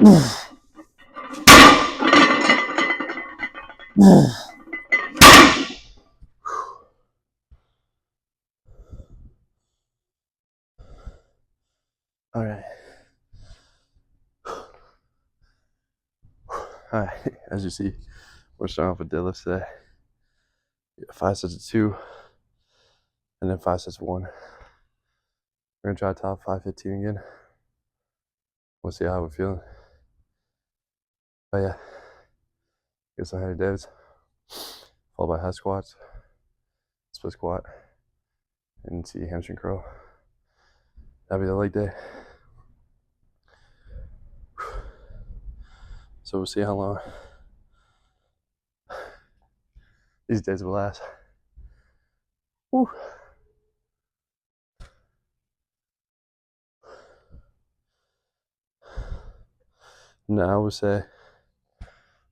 All right. All right. As you see, we're starting off with deadlifts today. 5 sets of 2, and then 5 sets of 1. We're gonna try top 515 again. We'll see how we're feeling. But yeah, get some heavy deadlifts, followed by high squats, split squat, and see hamstring curl. That'll be the leg day. So we'll see how long these days will last. Woo. Now I would say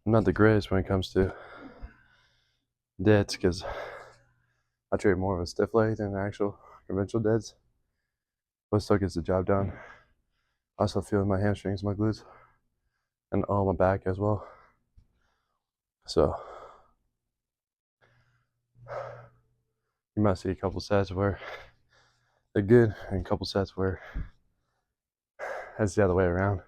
I'm not the greatest when it comes to deads because I trade more of a stiff leg than an actual conventional deads, but still gets the job done. I also feel my hamstrings, my glutes, and all my back as well. So you might see a couple sets where they're good and a couple sets where that's the other way around.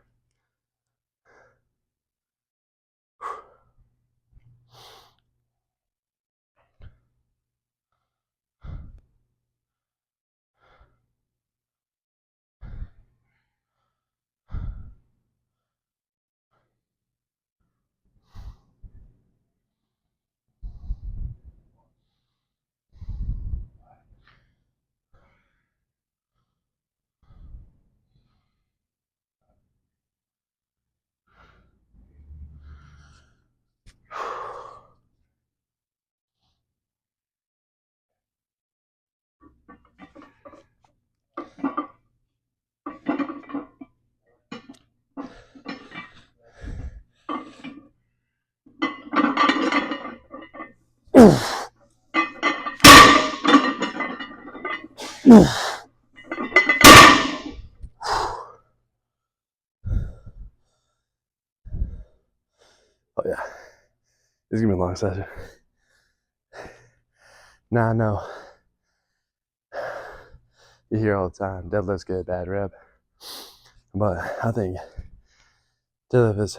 Oh yeah, this is gonna be a long session. Now I know you hear all the time deadlifts get a bad rep, but I think deadlift is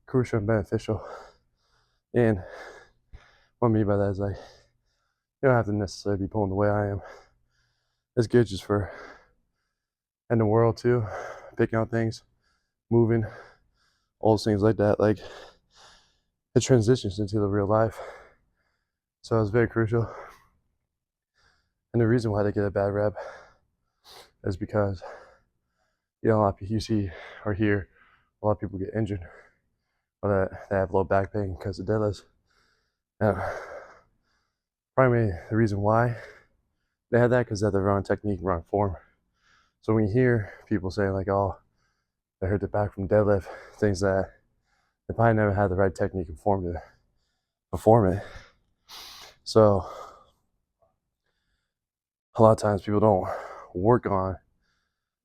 crucial and beneficial. And what I mean by that is like you don't have to necessarily be pulling the way I am. It's good just for in the world too, picking out things, moving, all those things like that. Like it transitions into the real life. So it's very crucial. And the reason why they get a bad rep is because a lot of people you see or hear a lot of people get injured or that they have low back pain because of deadlifts. Now, primarily the reason why they have that because they have the wrong technique, wrong form. So when you hear people saying like, "Oh, they hurt their back from deadlift," things that they probably never had the right technique and form to perform it. So a lot of times people don't work on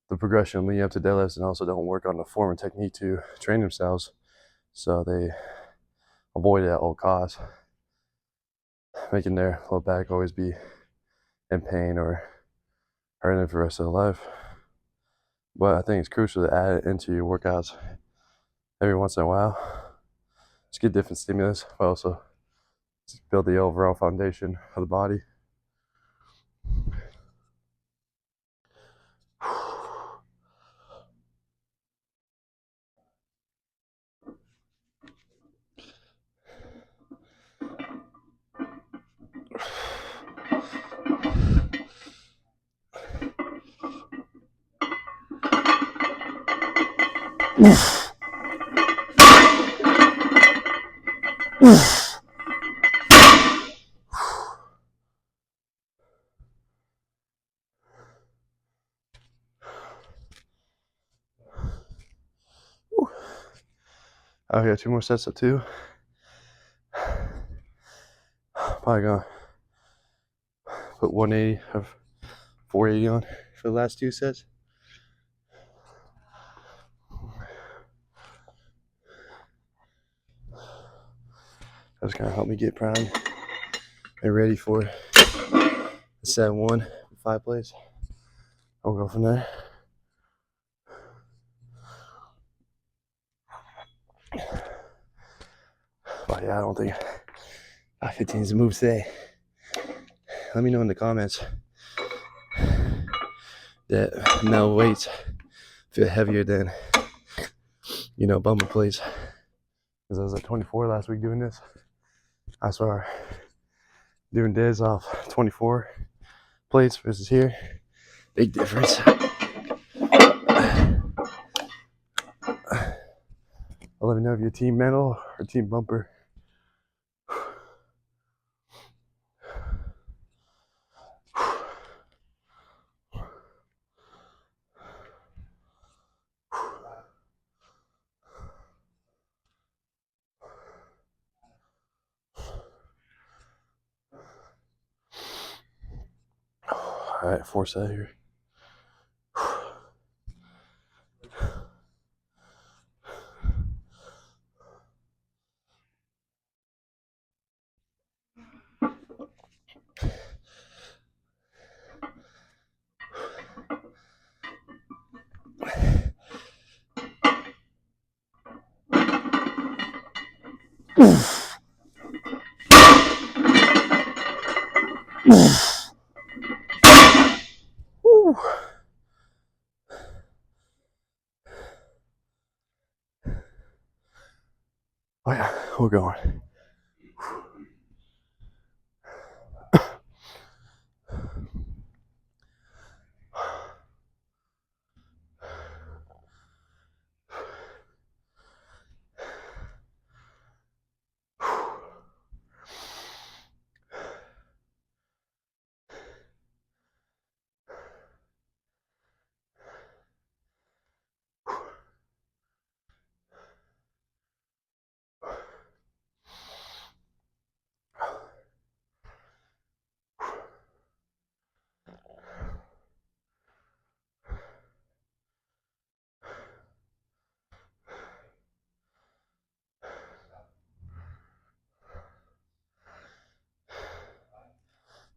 the progression leading up to deadlifts and also don't work on the form and technique to train themselves. So they avoid it at all costs, making their low back always be in pain or hurting it for the rest of their life. But I think it's crucial to add it into your workouts every once in a while. Just get different stimulus, but also just build the overall foundation of the body. I got 2 more sets of 2. Probably gonna put 180 of 480 on for the last 2 sets. That's gonna help me get primed and ready for set 1, 5 plates. I'll go from there. But yeah, I don't think 515 is the move today. Let me know in the comments that male weights feel heavier than, you know, bumper plates. Because I was at 24 last week doing this. I swear, doing Deadz off 24 plates versus here, big difference. Let me know if you're team metal or team bumper. All right, 4 set here. Woo. Oh yeah, we're going.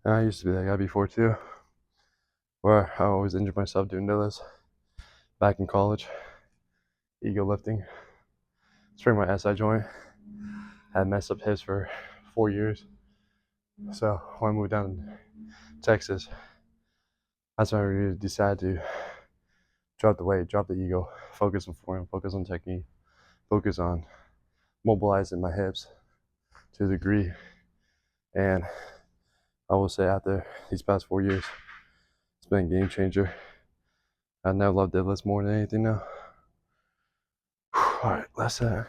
And I used to be that guy before too, where I always injured myself doing deadlifts. Back in college, ego lifting, sprained my SI joint, had messed up hips for 4 years. So when I moved down to Texas, that's when I really decided to drop the weight, drop the ego, focus on form, focus on technique, focus on mobilizing my hips to a degree. And I will say after these past 4 years, it's been a game changer. I now love deadlifts more than anything now. All right, last set.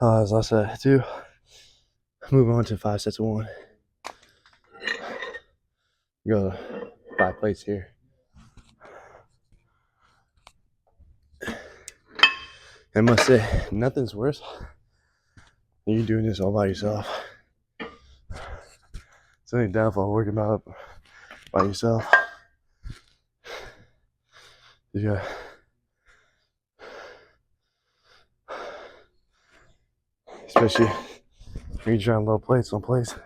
As I said, 2. Move on to 5 sets of 1. Go 5 plates here. I must say, nothing's worse than you doing this all by yourself. It's only downfall working out by yourself. Yeah. Especially when you're trying low plates on plates.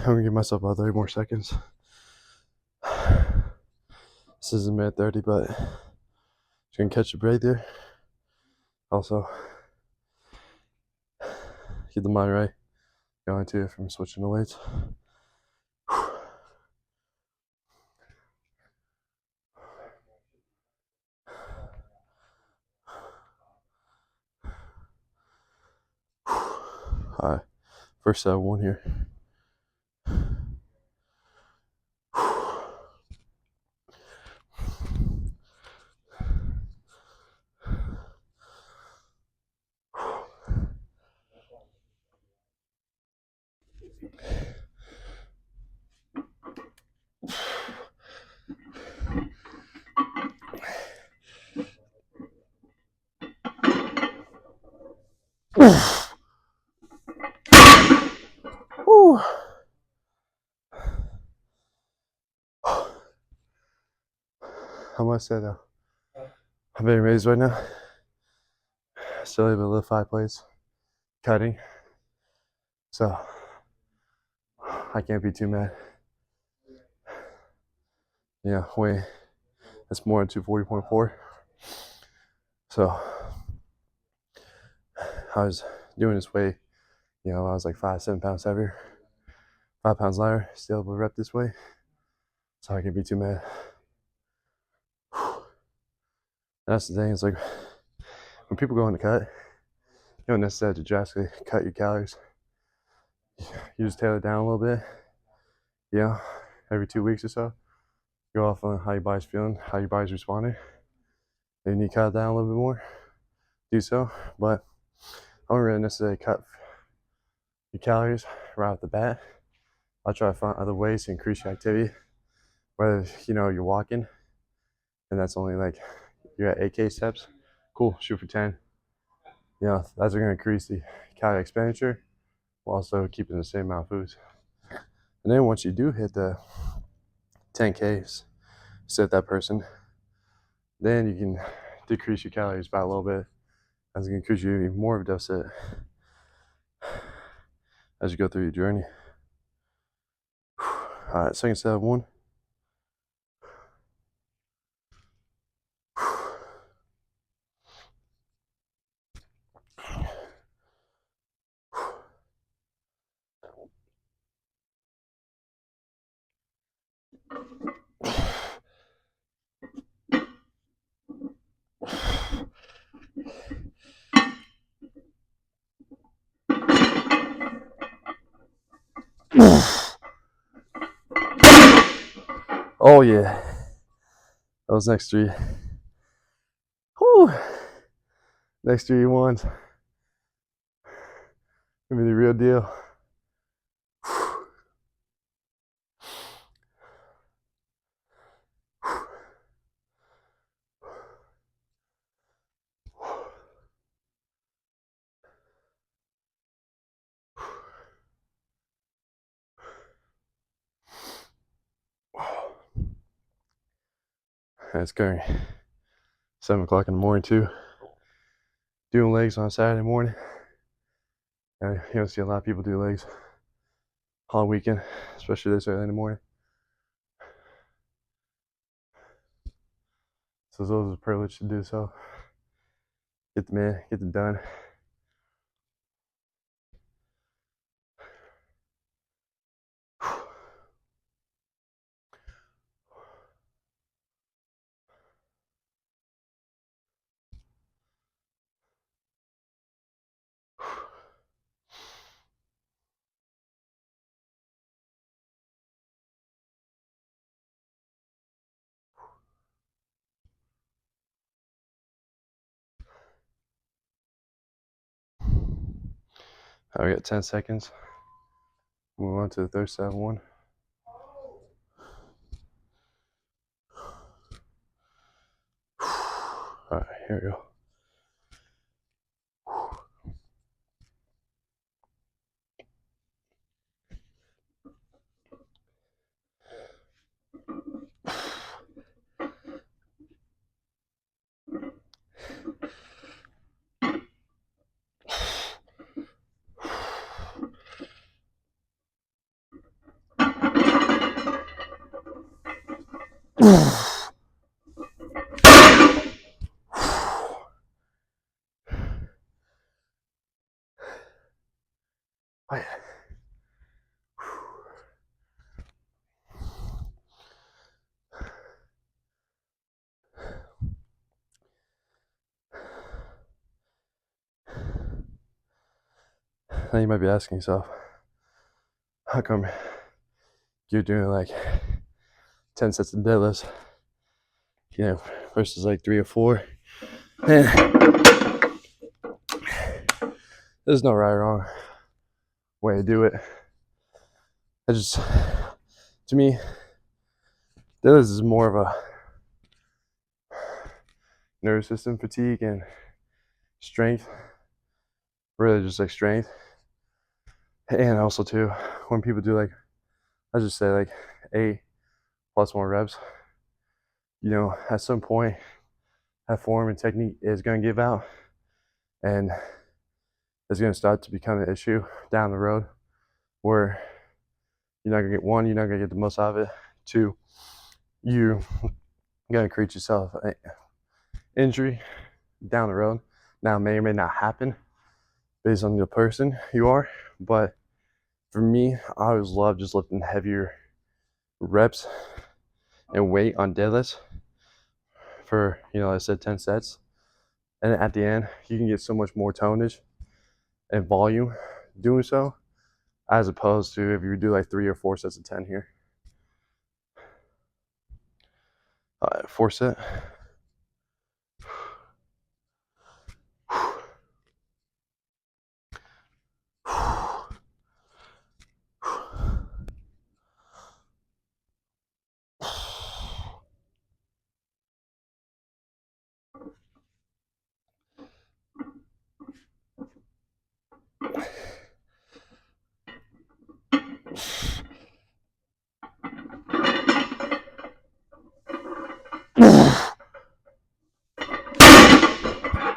I'm gonna give myself about 30 more seconds. This is a minute 30, but just gonna catch a break there. Also, keep the mind right going to from switching the weights. Alright, first set of one here. Woo. How much say though? I'm being raised right now. Still able to lift 5 plates, cutting. So I can't be too mad. Yeah, weight that's more than 240.4. So I was doing this weight, I was like 5-7 pounds heavier, 5 pounds lighter, still able to rep this way. So I can't be too mad. That's the thing, it's like when people go on the cut, you don't necessarily have to drastically cut your calories. You just tail it down a little bit, every 2 weeks or so. Go off on how your body's feeling, how your body's responding. If you need to cut it down a little bit more, do so. But I don't really necessarily cut your calories right off the bat. I'll try to find other ways to increase your activity. Whether, you're walking, and that's only like you're at 8K steps, cool, shoot for 10. That's going to increase the calorie expenditure while also keeping the same amount of foods. And then once you do hit the 10Ks, set that person, then you can decrease your calories by a little bit. That's going to increase you even more of a deficit as you go through your journey. All right, second set of one. Oh yeah, those next 3. Whew. Next 3 ones. Gonna be the real deal. It's going 7 o'clock in the morning too. Doing legs on Saturday morning. You don't see a lot of people do legs on weekend, especially this early in the morning. So it's always a privilege to do so. Get them in, get them done. We got 10 seconds. Move on to the third set of one. All right, here we go. Oh, yeah. Now you might be asking yourself, how come you're doing like 10 sets of deadlifts, you know, versus like 3 or 4? And there's no right or wrong way to do it. To me, deadlifts is more of a nervous system fatigue and strength, really just like strength. And also too, when people do like, let's just say like 8 plus more reps, you know, at some point that form and technique is going to give out, and it's going to start to become an issue down the road where you're not going to get, one, you're not going to get the most out of it. 2, you're going to create yourself an injury down the road. Now, it may or may not happen based on the person you are, but for me, I always love just lifting heavier reps and weight on deadlifts for, you know, I said 10 sets. And at the end, you can get so much more tonnage and volume doing so, as opposed to if you do like 3 or 4 sets of 10 here. 4 set.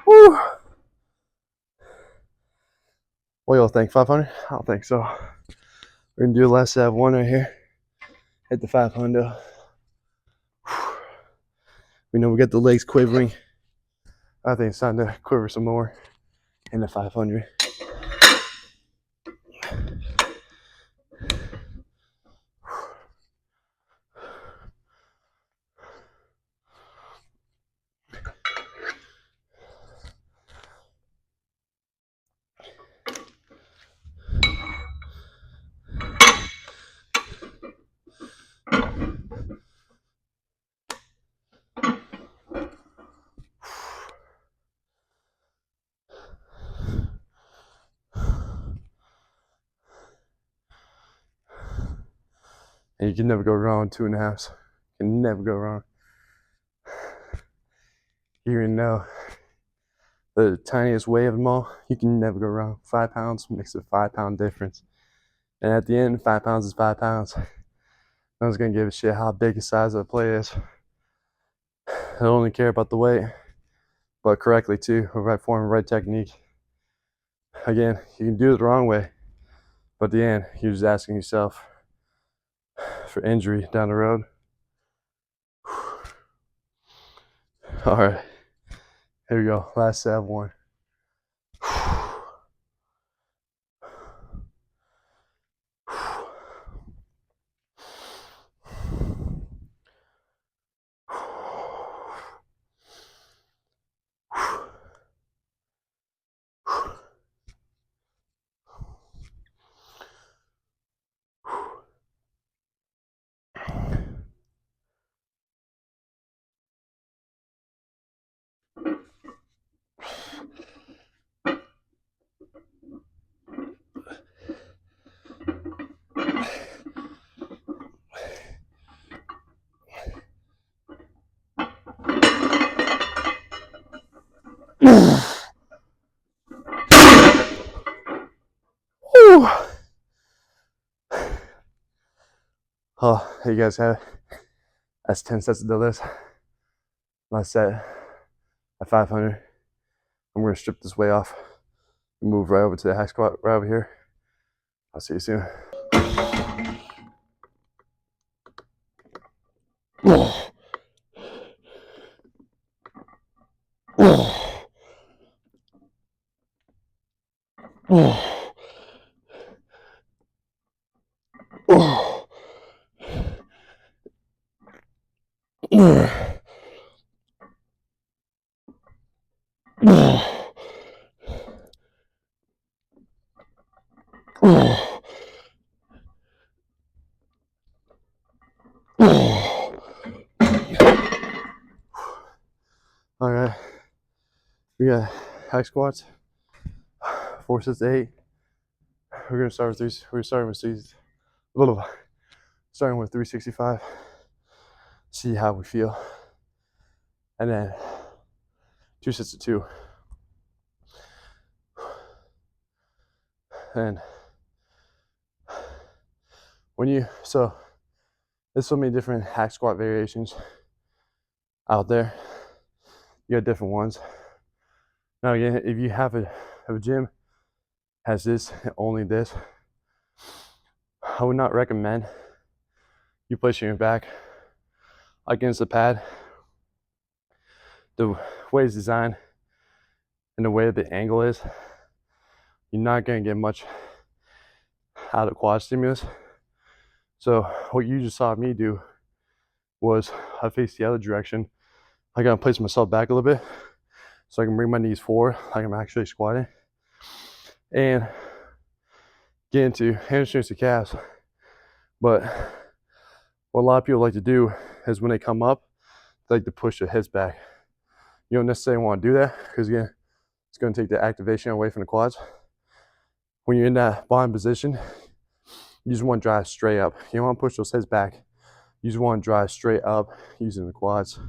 Woo. What y'all think? 500? I don't think so. We're gonna do the last set of 1 right here. Hit the 500. We know we got the legs quivering. I think it's time to quiver some more in the 500. And you can never go wrong 2.5s. You can never go wrong. You even know the tiniest way of them all, you can never go wrong. 5 pounds makes a 5-pound difference. And at the end, 5 pounds is 5 pounds. No one's gonna give a shit how big the size of the plate is. They only care about the weight, but correctly too, with right form, right technique. Again, you can do it the wrong way, but at the end, you're just asking yourself for injury down the road. All right, here we go. Last set of 1. Oh, there you guys have it. That's 10 sets of deadlifts. Last set at 500. I'm gonna strip this weight off and move right over to the hack squat right over here. I'll see you soon. All right, we got hack squats, 4 sets to 8. We're gonna start with three. We're starting with starting with 365. See how we feel, and then 2 sets of 2. And there's so many different hack squat variations out there. You got different ones. Now again, if you have a gym has this and only this, I would not recommend you placing your back against the pad. The way it's designed and the way the angle is, you're not gonna get much out of quad stimulus. So what you just saw me do was I faced the other direction. I gotta place myself back a little bit so I can bring my knees forward like I'm actually squatting and get into hamstrings to calves. But what a lot of people like to do is when they come up, they like to push their heads back. You don't necessarily want to do that because again, it's going to take the activation away from the quads. When you're in that bottom position, you just want to drive straight up. You don't want to push those heads back. You just want to drive straight up using the quads.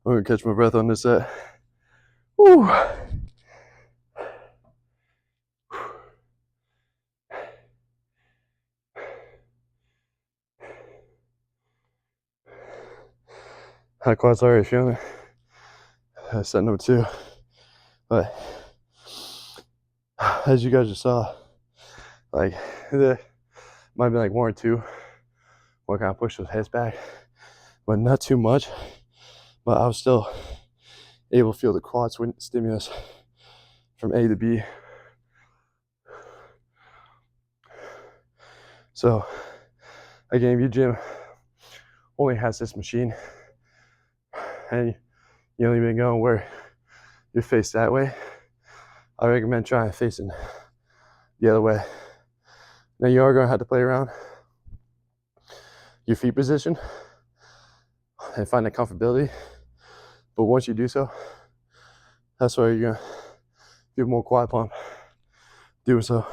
I'm gonna catch my breath on this set. Woo. High quads already feeling it. That's set number 2. But as you guys just saw, like there might be like 1 or 2 where I kind of push those heads back, but not too much. But I was still able to feel the quad stimulus from A to B. So again, if your gym only has this machine and you only been going where you're faced that way, I recommend trying facing the other way. Now you are going to have to play around your feet position and find the comfortability, but once you do so, that's where you're going to do more quad pump doing so.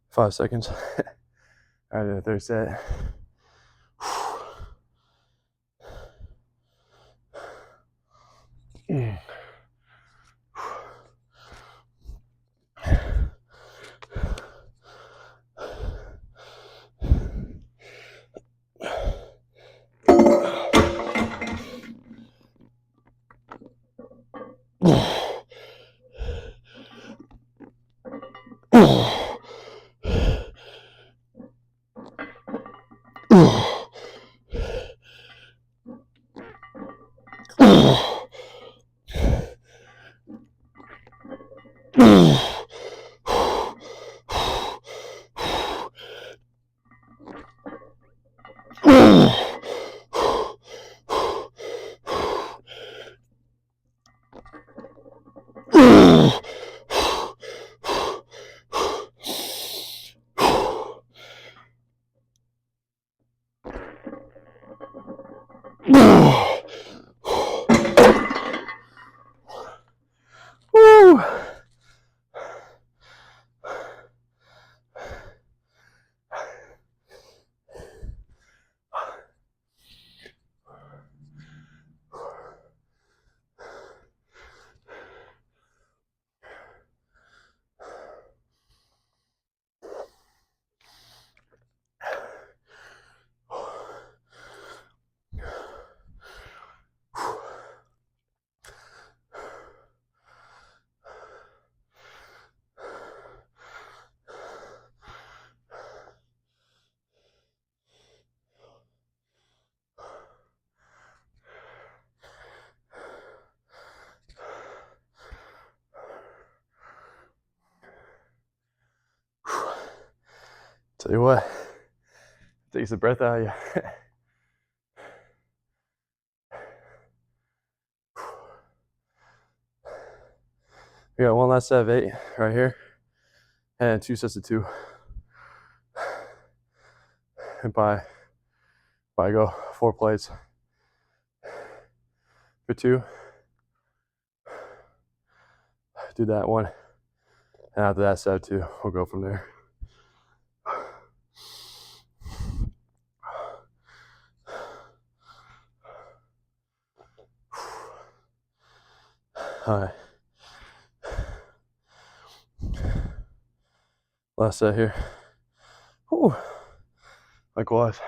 Five seconds. All right, the third set. Woo! Tell you what, takes the breath out of you. We got one last set of 8 right here, and 2 sets of 2. And by go 4 plates for 2. Do that one, and after that set of 2, we'll go from there. All right. Last set here. Whew. Likewise.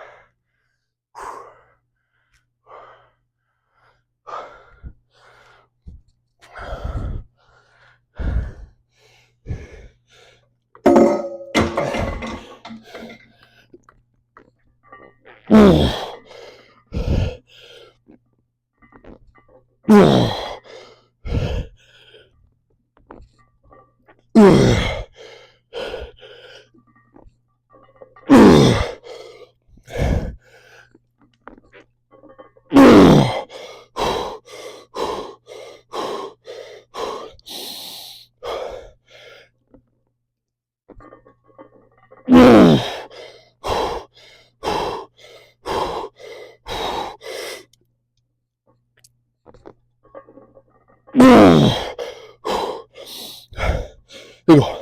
Here we go.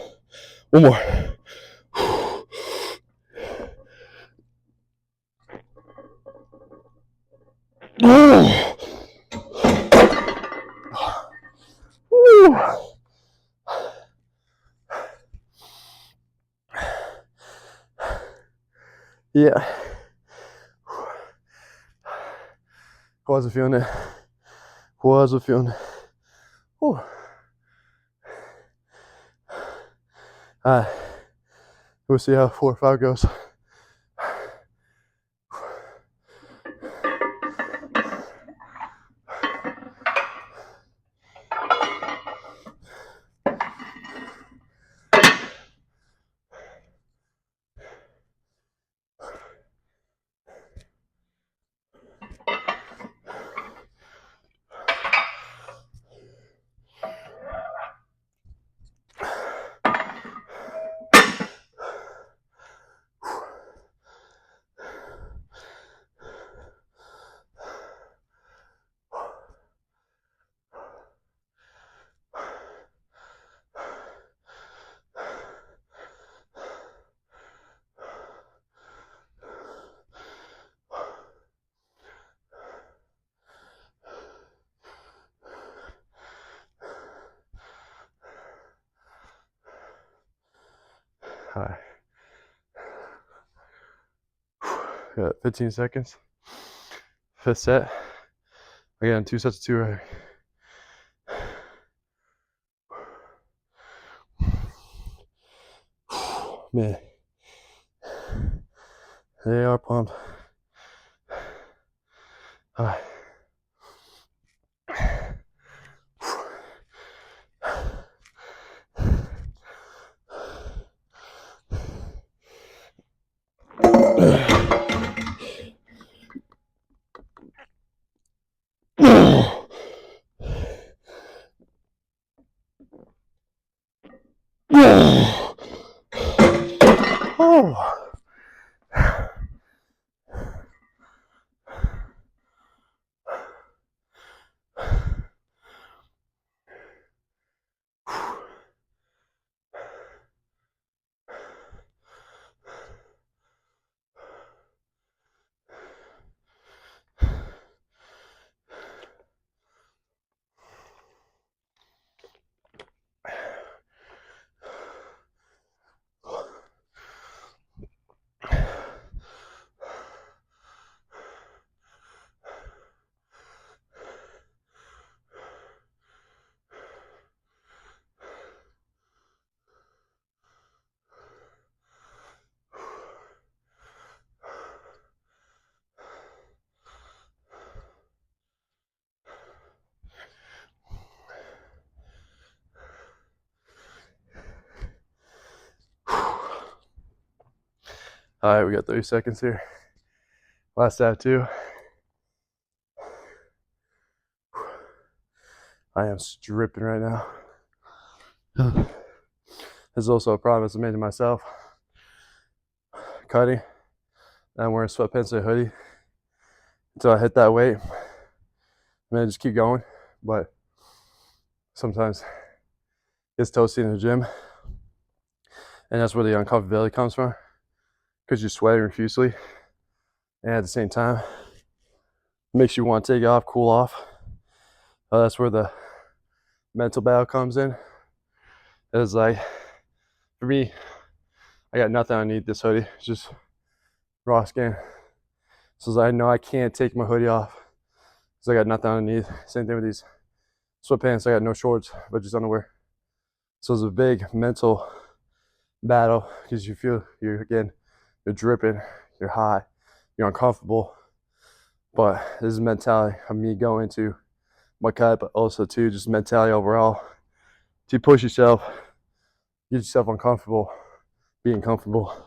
One more. Yeah. Wasn't feeling it. Wasn't feeling it. Whew. Alright. We'll see how 4 or 5 goes. Alright. Got 15 seconds. 5th set. Again, 2 sets of 2 right here. Man. They are pumped. Alright. All right, we got 30 seconds here. Last ab 2. I am stripping right now. This is also a promise I made to myself. Cutting. I'm wearing sweatpants and a hoodie until I hit that weight. I'm gonna just keep going, but sometimes it's toasty in the gym, and that's where the uncomfortability comes from, because you're sweating profusely, and at the same time, it makes you want to take it off, cool off. That's where the mental battle comes in. It's like, for me, I got nothing underneath this hoodie, it's just raw skin. So I know I can't take my hoodie off because I got nothing underneath. Same thing with these sweatpants. I got no shorts, but just underwear. So it's a big mental battle because you feel you're dripping, you're hot, you're uncomfortable. But this is mentality of me going to my cut, but also too just mentality overall. To push yourself, get yourself uncomfortable, being comfortable.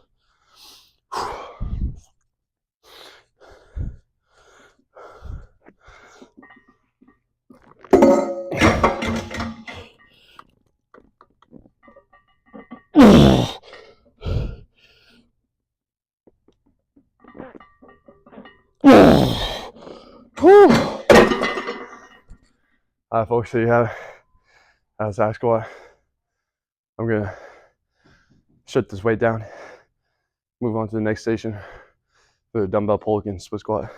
Alright folks, there you have it. That's side squat. I'm gonna shut this weight down, move on to the next station for the dumbbell poloquin split squat.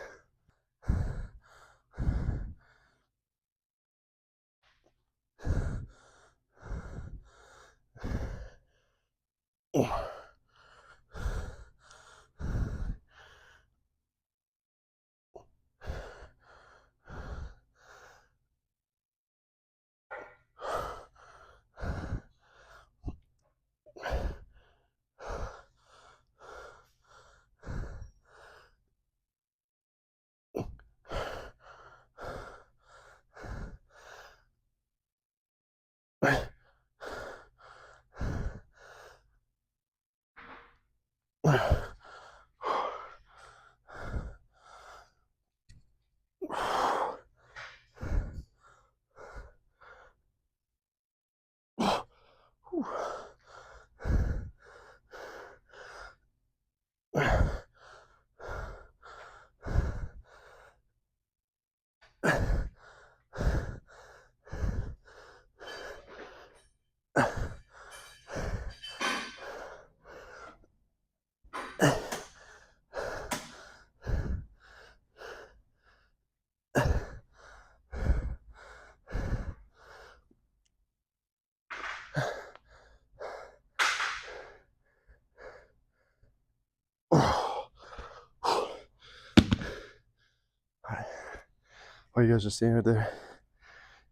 What you guys are seeing right there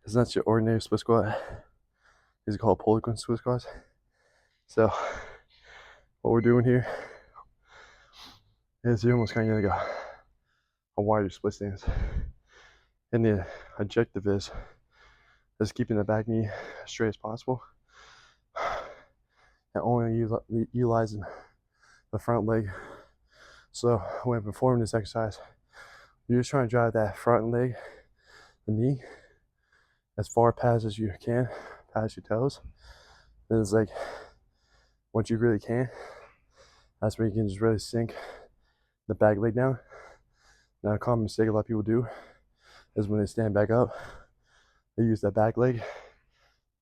is not your ordinary split squat. These are called poloquin split squats. So what we're doing here is you're almost kind of like a wider split stance, and the objective is keeping the back knee as straight as possible and only utilizing the front leg. So when performing this exercise, you're just trying to drive that front leg, the knee, as far past as you can, past your toes. And it's like, once you really can, that's where you can just really sink the back leg down. Now, a common mistake a lot of people do is when they stand back up, they use that back leg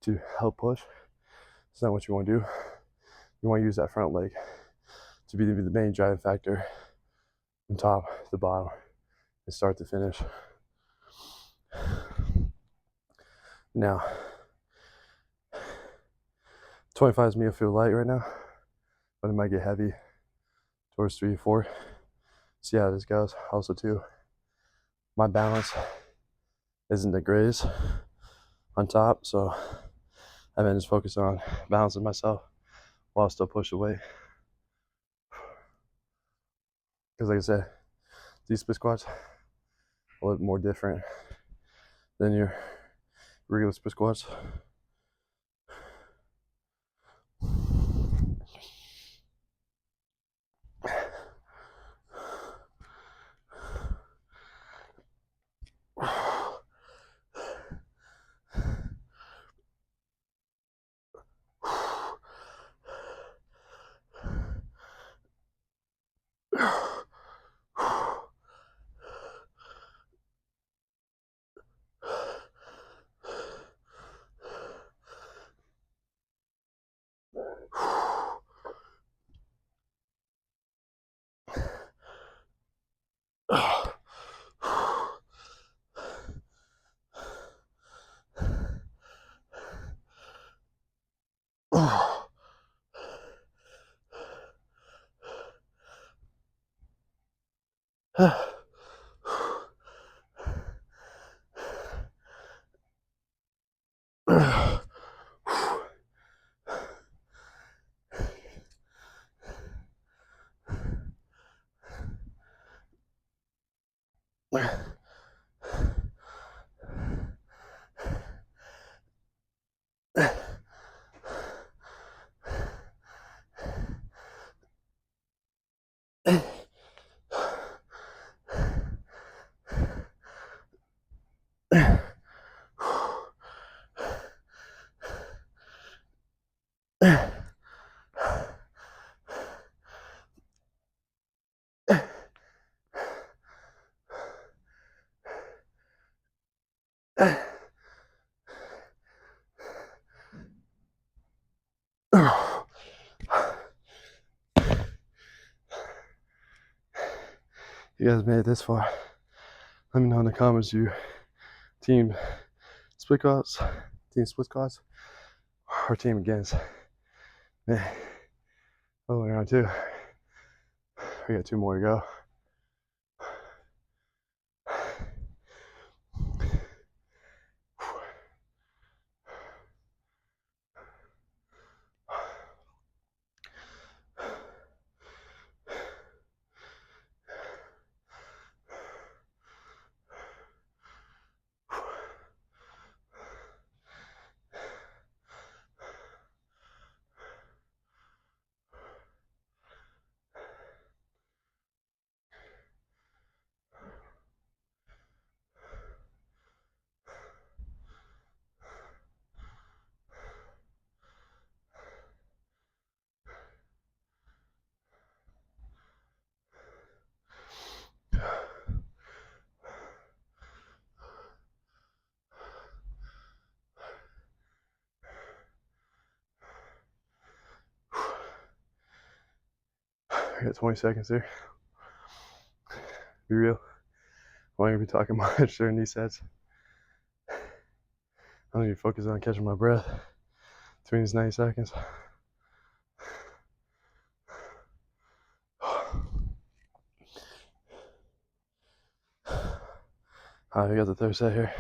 to help push. It's not what you want to do. You want to use that front leg to be the main driving factor from top to bottom and start to finish. Now, 25 is me, I feel light right now, but it might get heavy towards 3 or 4. See how this goes. Also too, my balance isn't the greatest on top, so I've been just focused on balancing myself while I still push the weight. Because like I said, these split squats are a little more different than your regular split squats. You guys made it this far. Let me know in the comments your team split squats, or team against. Man, only round 2. We got 2 more to go. I got 20 seconds here. Be real. I'm not gonna be talking much during these sets. I'm gonna be focused on catching my breath between these 90 seconds. Alright, we got the third set here.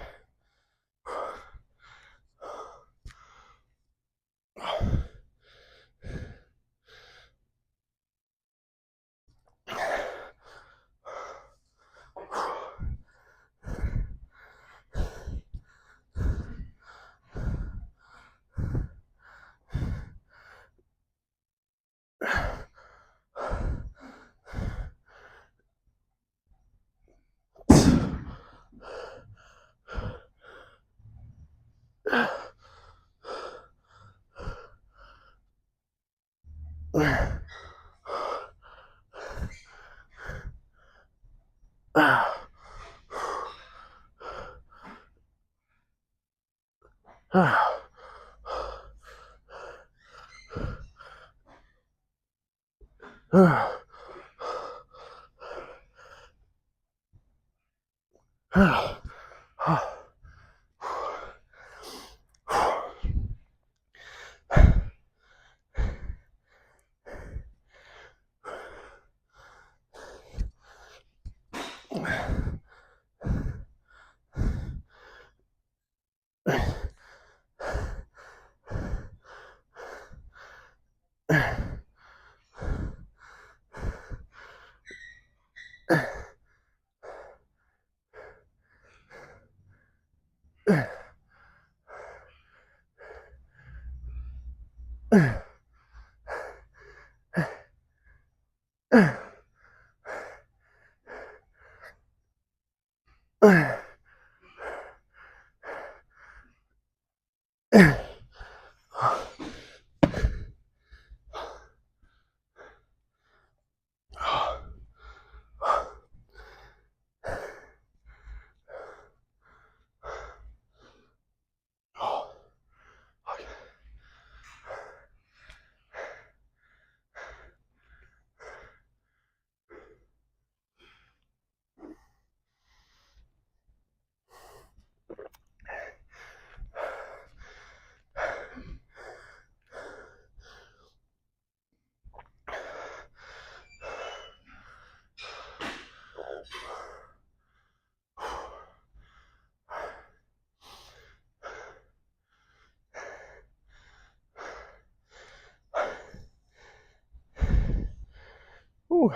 Ooh.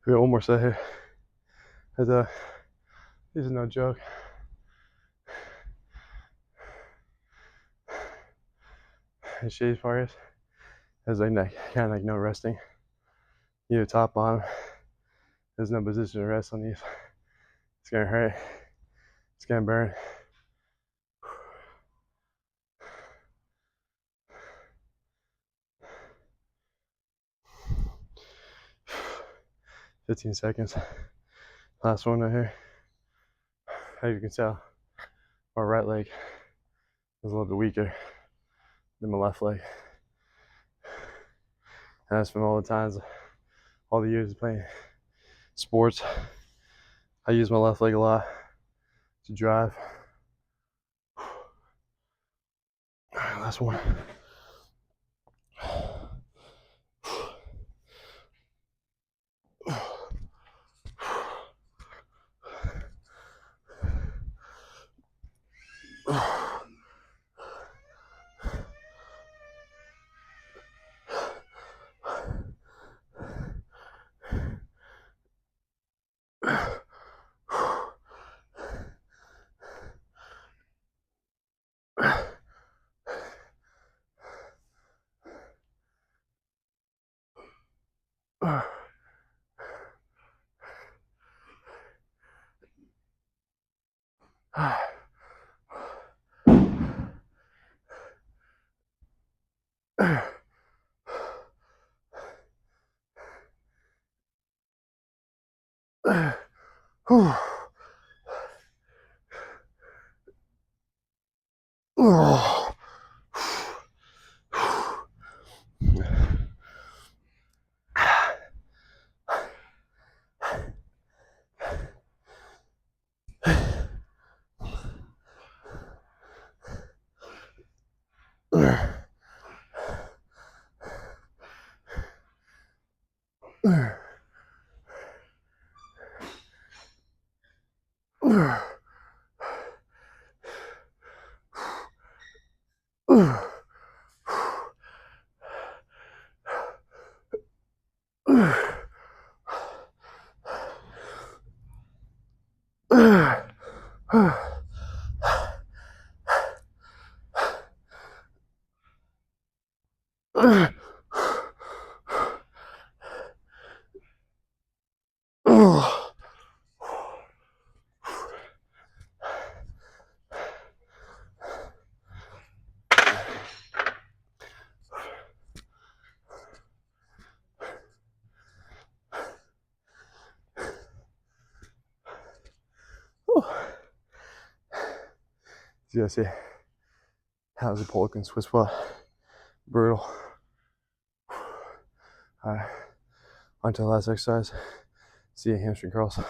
We got one more set here. This is no joke. The shitty part is, there's like kind of like no resting. Either top, bottom. There's no position to rest on these. It's gonna hurt. It's gonna burn. "15 seconds. Last one right here. As you can tell, my right leg is a little bit weaker than my left leg. And that's from all the times, all the years of playing sports. I use my left leg a lot to drive. All right, last one. You guys see, how's the poloquin Swiss squat? Brutal. All right, on to the last exercise. See you hamstring curls.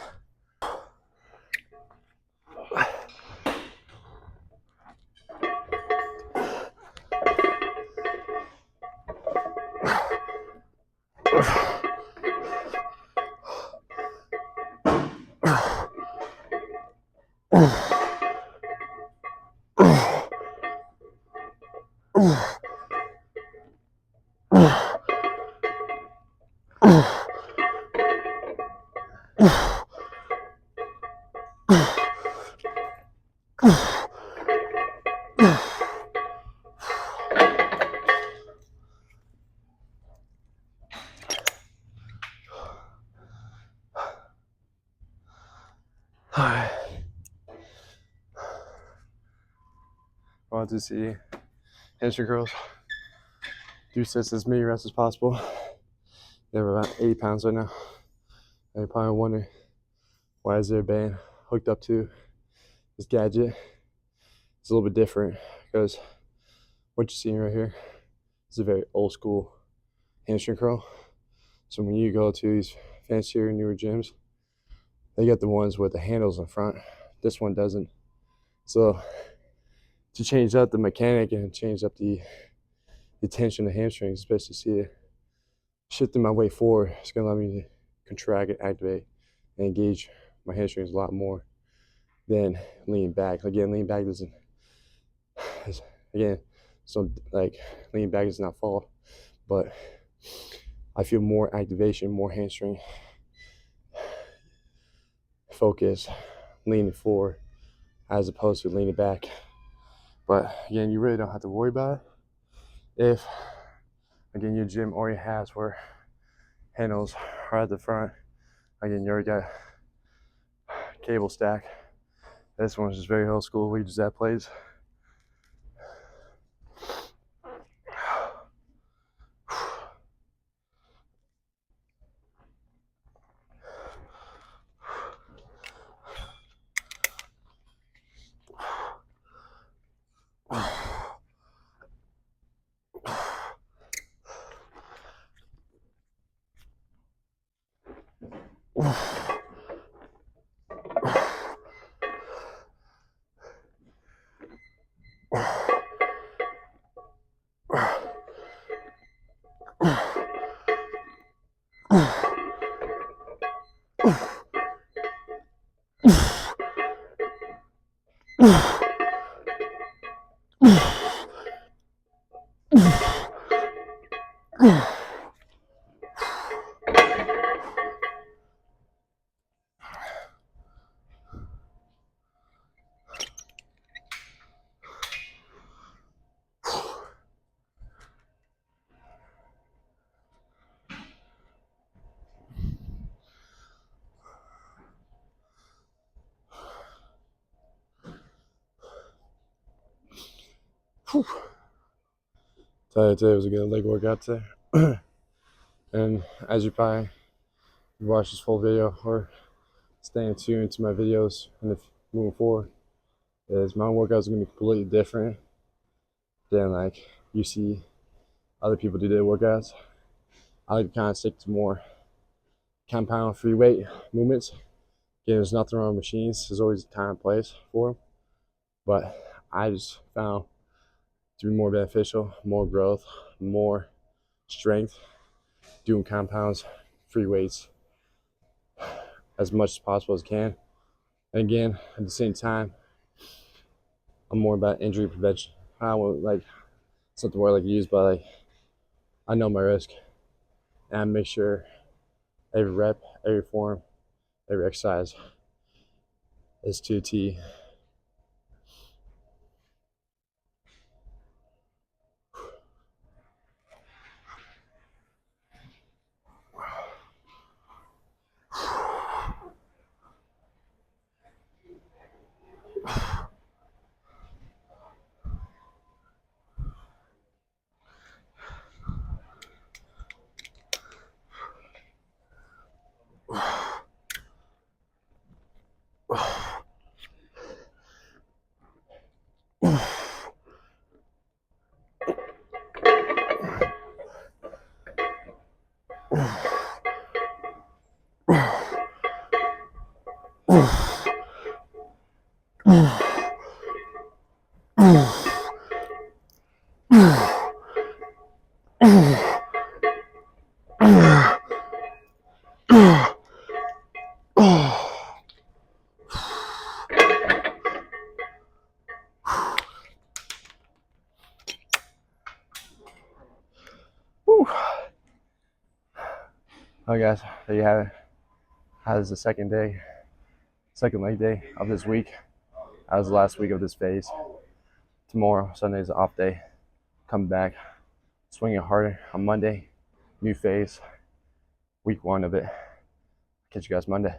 Alright. I want to see hamstring curls. Do sets as many reps as possible. They're about 80 pounds right now. And you're probably wondering, why is there a band hooked up to this gadget? It's a little bit different because what you're seeing right here is a very old school hamstring curl. So when you go to these fancier, newer gyms, they got the ones with the handles in front. This one doesn't. So to change up the mechanic and change up the tension of the hamstrings, especially see it shifting my weight forward, it's gonna allow me to contract and activate and engage my hamstrings a lot more than lean back. Again, lean back doesn't, again, so like lean back does not fall, but I feel more activation, more hamstring focus leaning forward as opposed to leaning back. But again, you really don't have to worry about it if, again, your gym already has where handles are at the front. Again, you already got cable stack This one's just very old school. We use that plays. Tell you today was a good leg workout today. And as you probably watch this full video or staying tuned to my videos and if moving forward, is my workouts are gonna be completely different than like you see other people do their workouts. I like to kind of stick to more compound free weight movements. Again, there's nothing wrong with machines. There's always a time and place for them. But I just found to be more beneficial, more growth, more strength, doing compounds, free weights as much as possible as I can. And again, at the same time, I'm more about injury prevention. I don't want, like, it's not the word I like to use, but like, I know my risk. And I make sure every rep, every form, every exercise is to a T. Oh guys, there you have it. That is the second leg day of this week. That was the last week of this phase. Tomorrow, Sunday, is an off day. Come back, swinging harder on Monday. New phase, week 1 of it. Catch you guys Monday.